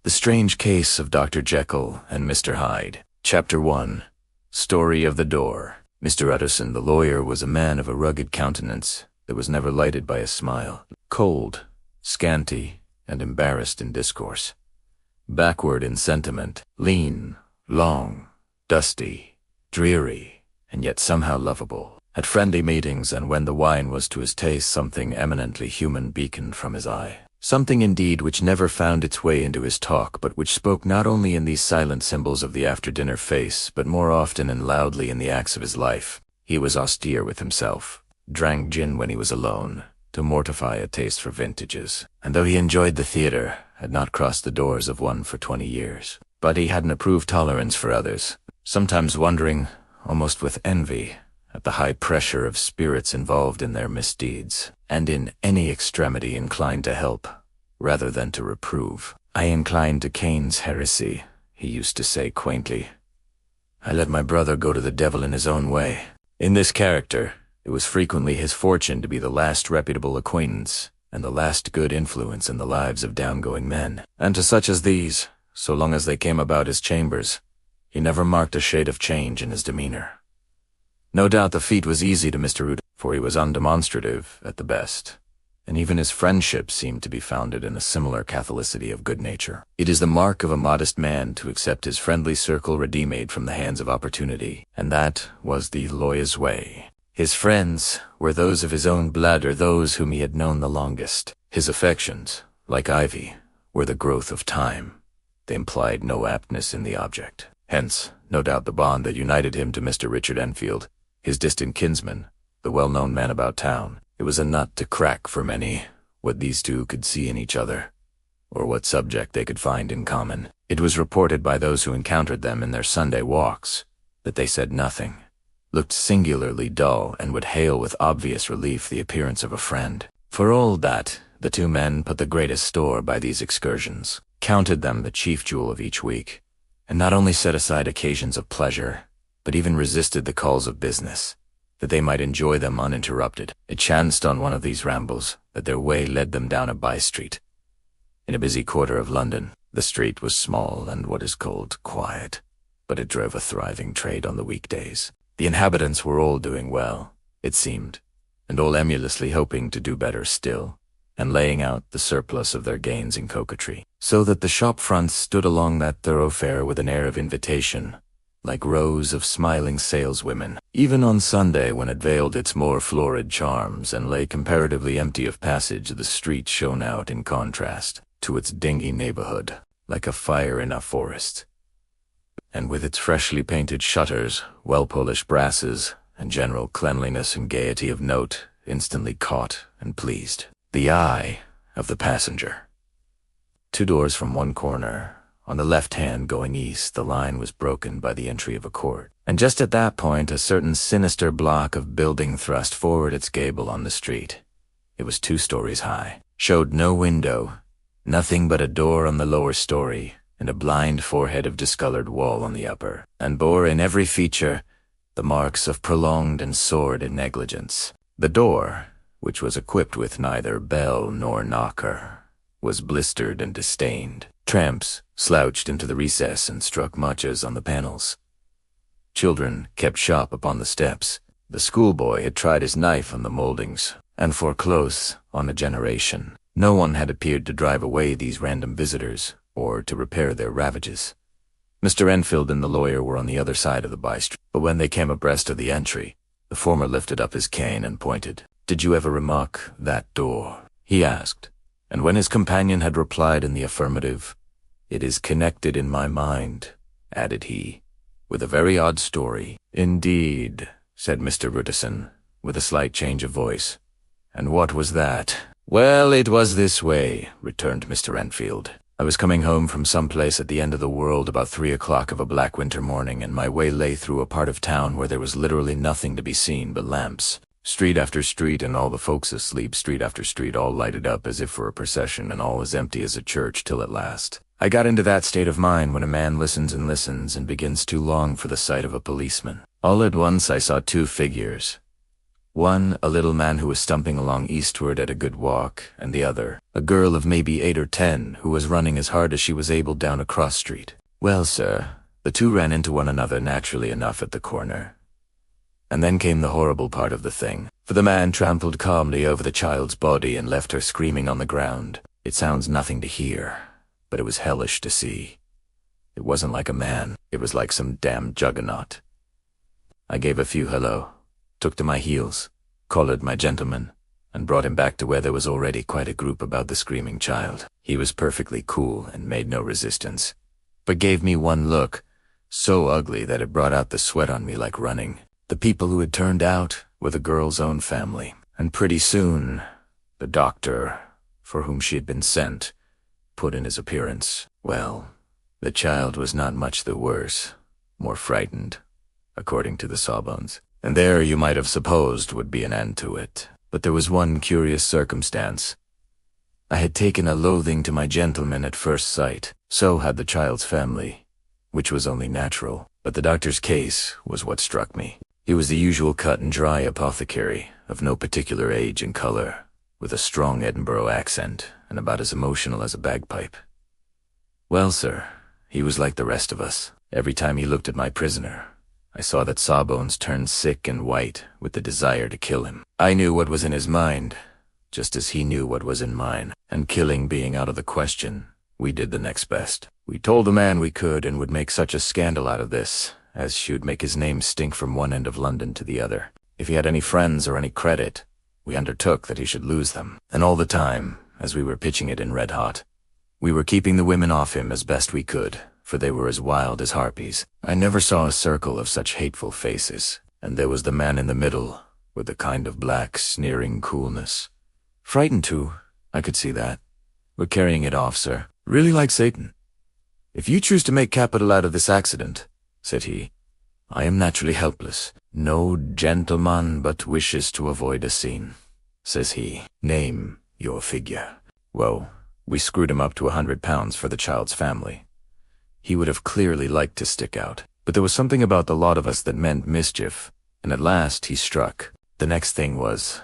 The Strange Case of Dr. Jekyll and Mr. Hyde. Chapter 1. Story of the Door. Mr. Utterson, the lawyer, was a man of a rugged countenance that was never lighted by a smile, cold, scanty, and embarrassed in discourse, backward in sentiment, lean, long, dusty, dreary, and yet somehow lovable. At friendly meetings, and when the wine was to his taste, something eminently human beaconed from his eye. Something indeed which never found its way into his talk, but which spoke not only in these silent symbols of the after-dinner face, but more often and loudly in the acts of his life. He was austere with himself, drank gin when he was alone, to mortify a taste for vintages, and though he enjoyed the theatre, had not crossed the doors of one for 20 years. But he had an approved tolerance for others, sometimes wondering, almost with envy, at the high pressure of spirits involved in their misdeeds, and in any extremity inclined to help, rather than to reprove. "I incline to Cain's heresy," he used to say quaintly. "I let my brother go to the devil in his own way." In this character, it was frequently his fortune to be the last reputable acquaintance, and the last good influence in the lives of downgoing men. And to such as these, so long as they came about his chambers, he never marked a shade of change in his demeanor. No doubt the feat was easy to Mr. Root, for he was undemonstrative at the best, and even his friendship seemed to be founded in a similar catholicity of good nature. It is the mark of a modest man to accept his friendly circle ready-made from the hands of opportunity, and that was the lawyer's way. His friends were those of his own blood, or those whom he had known the longest. His affections, like ivy, were the growth of time. They implied no aptness in the object. Hence, no doubt, the bond that united him to Mr. Richard Enfield, his distant kinsman, the well-known man about town. It was a nut to crack for many, what these two could see in each other, or what subject they could find in common. It was reported by those who encountered them in their Sunday walks that they said nothing, looked singularly dull, and would hail with obvious relief the appearance of a friend. For all that, the two men put the greatest store by these excursions, counted them the chief jewel of each week, and not only set aside occasions of pleasure, but even resisted the calls of business, that they might enjoy them uninterrupted. It chanced on one of these rambles that their way led them down a by-street. In a busy quarter of London, the street was small and what is called quiet, but it drove a thriving trade on the weekdays. The inhabitants were all doing well, it seemed, and all emulously hoping to do better still, and laying out the surplus of their gains in coquetry, so that the shop fronts stood along that thoroughfare with an air of invitation, like rows of smiling saleswomen. Even on Sunday, when it veiled its more florid charms and lay comparatively empty of passage, the street shone out in contrast to its dingy neighborhood, like a fire in a forest, and with its freshly painted shutters, well-polished brasses, and general cleanliness and gaiety of note, instantly caught and pleased the eye of the passenger. 2 doors from one corner, on the left hand going east, the line was broken by the entry of a court, and just at that point a certain sinister block of building thrust forward its gable on the street. It was 2 stories high, showed no window, nothing but a door on the lower story, and a blind forehead of discolored wall on the upper, and bore in every feature the marks of prolonged and sordid negligence. The door, which was equipped with neither bell nor knocker, was blistered and disdained. Tramps slouched into the recess and struck matches on the panels. Children kept shop upon the steps. The schoolboy had tried his knife on the moldings, and for close on a generation, no one had appeared to drive away these random visitors, or to repair their ravages. Mr. Enfield and the lawyer were on the other side of the by-street, but when they came abreast of the entry, the former lifted up his cane and pointed. "Did you ever remark that door?" he asked, and when his companion had replied in the affirmative, "It is connected in my mind," added he, "with a very odd story." "Indeed," said Mr. Utterson, with a slight change of voice. "And what was that?" "Well, it was this way," returned Mr. Enfield. "I was coming home from some place at the end of the world about 3 o'clock of a black winter morning, and my way lay through a part of town where there was literally nothing to be seen but lamps. Street after street, and all the folks asleep, street after street, all lighted up as if for a procession, and all as empty as a church, till at last I got into that state of mind when a man listens and begins to long for the sight of a policeman. All at once I saw 2 figures, One, a little man who was stumping along eastward at a good walk, and the other, a girl of maybe 8 or 10 who was running as hard as she was able down a cross street. Well, sir, the two ran into one another naturally enough at the corner. And then came the horrible part of the thing, for the man trampled calmly over the child's body and left her screaming on the ground. It sounds nothing to hear, but it was hellish to see. It wasn't like a man, it was like some damn juggernaut. I gave a few hello, took to my heels, collared my gentleman, and brought him back to where there was already quite a group about the screaming child. He was perfectly cool and made no resistance, but gave me one look, so ugly that it brought out the sweat on me like running. The people who had turned out were the girl's own family, and pretty soon, the doctor, for whom she had been sent, put in his appearance. Well, the child was not much the worse, more frightened, according to the sawbones. And there you might have supposed would be an end to it. But there was one curious circumstance. I had taken a loathing to my gentleman at first sight. So had the child's family, which was only natural. But the doctor's case was what struck me. He was the usual cut-and-dry apothecary, of no particular age and color, with a strong Edinburgh accent, and about as emotional as a bagpipe. Well, sir, he was like the rest of us. Every time he looked at my prisoner, I saw that Sawbones turned sick and white with the desire to kill him. I knew what was in his mind, just as he knew what was in mine, and killing being out of the question, we did the next best. We told the man we could and would make such a scandal out of this, as she would make his name stink from one end of London to the other. If he had any friends or any credit, we undertook that he should lose them. And all the time, as we were pitching it in red hot, we were keeping the women off him as best we could, for they were as wild as harpies. I never saw a circle of such hateful faces, and there was the man in the middle, with a kind of black, sneering coolness. Frightened too, I could see that. We're carrying it off, sir. Really like Satan. If you choose to make capital out of this accident, said he, I am naturally helpless. No gentleman but wishes to avoid a scene, says he. Name your figure. Well, we screwed him up to £100 for the child's family. He would have clearly liked to stick out, but there was something about the lot of us that meant mischief, and at last he struck. The next thing was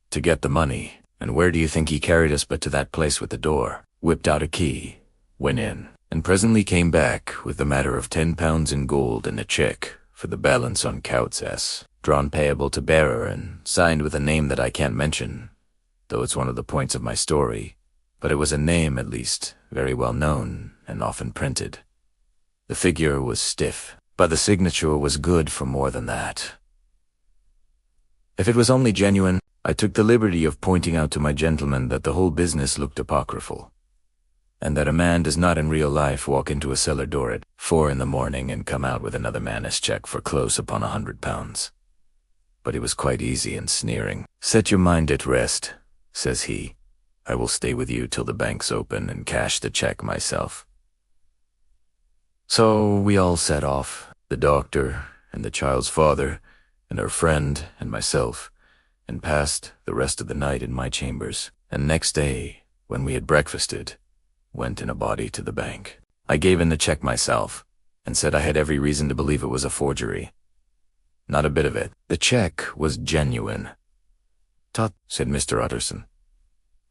to get the money, and where do you think he carried us but to that place with the door? Whipped out a key, went in, and presently came back with the matter of £10 in gold and a cheque for the balance on Coutts S, drawn payable to bearer and signed with a name that I can't mention, though it's one of the points of my story, but it was a name, at least, very well known and often printed. The figure was stiff, but the signature was good for more than that. If it was only genuine, I took the liberty of pointing out to my gentleman that the whole business looked apocryphal, and that a man does not in real life walk into a cellar door at 4 in the morning and come out with another man's cheque for close upon £100. But he was quite easy and sneering. Set your mind at rest, says he. I will stay with you till the banks open and cash the cheque myself. So we all set off, the doctor and the child's father and her friend and myself, and passed the rest of the night in my chambers, and next day, when we had breakfasted, went in a body to the bank. I gave in the cheque myself, and said I had every reason to believe it was a forgery. Not a bit of it. The cheque was genuine. Tut, said Mr. Utterson.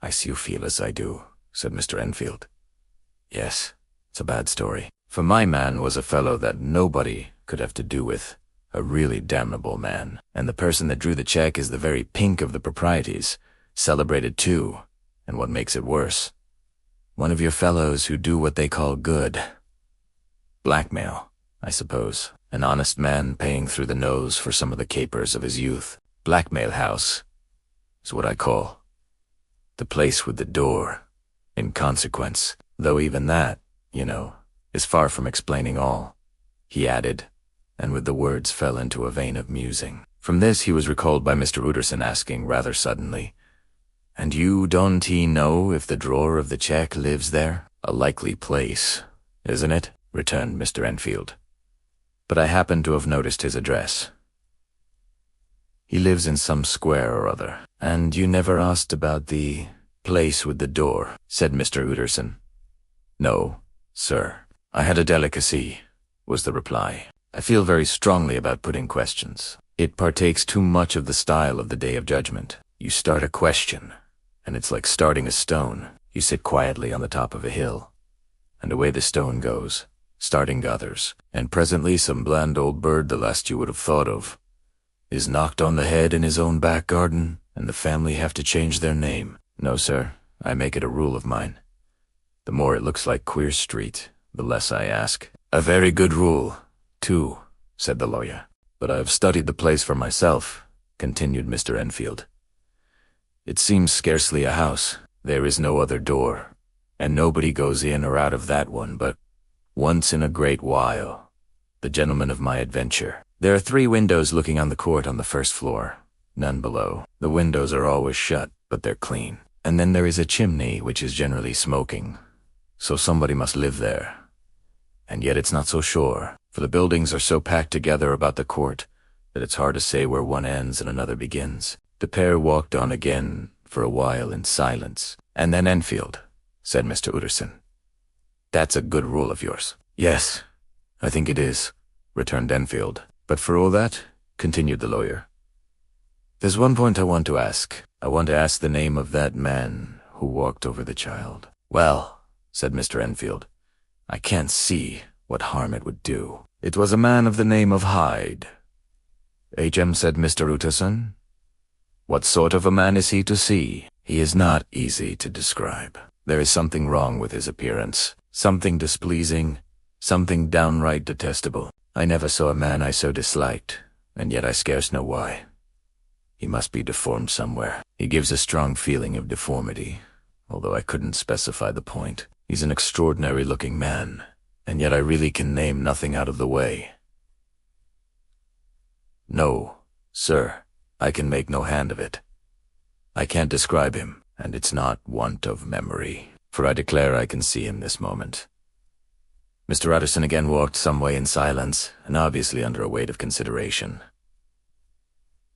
I see you feel as I do, said Mr. Enfield. Yes, it's a bad story. For my man was a fellow that nobody could have to do with, a really damnable man, and the person that drew the cheque is the very pink of the proprieties, celebrated too, and what makes it worse, one of your fellows who do what they call good. Blackmail, I suppose. An honest man paying through the nose for some of the capers of his youth. Blackmail house is what I call the place with the door, in consequence, though even that, you know, is far from explaining all, he added, and with the words fell into a vein of musing. From this he was recalled by Mr. Utterson asking rather suddenly, And you don't he know if the drawer of the cheque lives there? A likely place, isn't it? Returned Mr. Enfield. But I happen to have noticed his address. He lives in some square or other. And you never asked about the place with the door, said Mr. Utterson. No, sir. I had a delicacy, was the reply. I feel very strongly about putting questions. It partakes too much of the style of the Day of Judgment. You start a question, and it's like starting a stone. You sit quietly on the top of a hill, and away the stone goes, starting others, and presently some bland old bird, the last you would have thought of, is knocked on the head in his own back garden, and the family have to change their name. No, sir, I make it a rule of mine. The more it looks like Queer Street, the less I ask. A very good rule, too, said the lawyer. But I have studied the place for myself, continued Mr. Enfield. It seems scarcely a house. There is no other door, and nobody goes in or out of that one but once in a great while, the gentleman of my adventure. There are 3 windows looking on the court on the first floor, none below. The windows are always shut, but they're clean. And then there is a chimney which is generally smoking, so somebody must live there. And yet it's not so sure, for the buildings are so packed together about the court that it's hard to say where one ends and another begins. The pair walked on again for a while in silence. And then Enfield, said Mr. Utterson. That's a good rule of yours. Yes, I think it is, returned Enfield. But for all that, continued the lawyer, there's one point I want to ask. I want to ask the name of that man who walked over the child. Well, said Mr. Enfield, I can't see what harm it would do. It was a man of the name of Hyde. H.M., said Mr. Utterson. What sort of a man is he to see? He is not easy to describe. There is something wrong with his appearance, something displeasing, something downright detestable. I never saw a man I so disliked, and yet I scarce know why. He must be deformed somewhere. He gives a strong feeling of deformity, although I couldn't specify the point. He's an extraordinary-looking man, and yet I really can name nothing out of the way. No, sir, I can make no hand of it. I can't describe him, and it's not want of memory, for I declare I can see him this moment. Mr. Utterson again walked some way in silence, and obviously under a weight of consideration.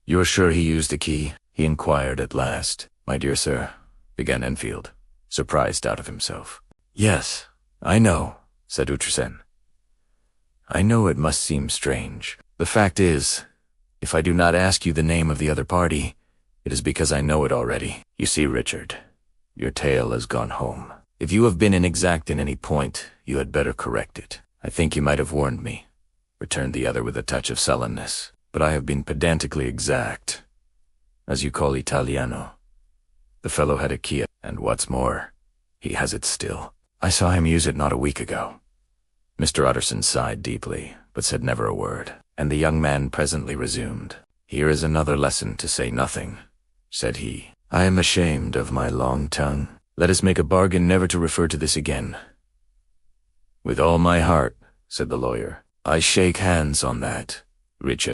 "You're sure he used a key?" he inquired at last. "My dear sir," began Enfield, surprised out of himself. "Yes, I know," said Utterson. "I know it must seem strange. The fact is, if I do not ask you the name of the other party, it is because I know it already. You see, Richard, your tale has gone home. If you have been inexact in any point, you had better correct it." "I think you might have warned me," returned the other with a touch of sullenness. "But I have been pedantically exact, as you call Italiano. The fellow had a key, and what's more, he has it still. I saw him use it not a week ago." Mr. Utterson sighed deeply, but said never a word, and the young man presently resumed. "Here is another lesson to say nothing," said he. "I am ashamed of my long tongue. Let us make a bargain never to refer to this again." "With all my heart," said the lawyer. "I shake hands on that, Richard."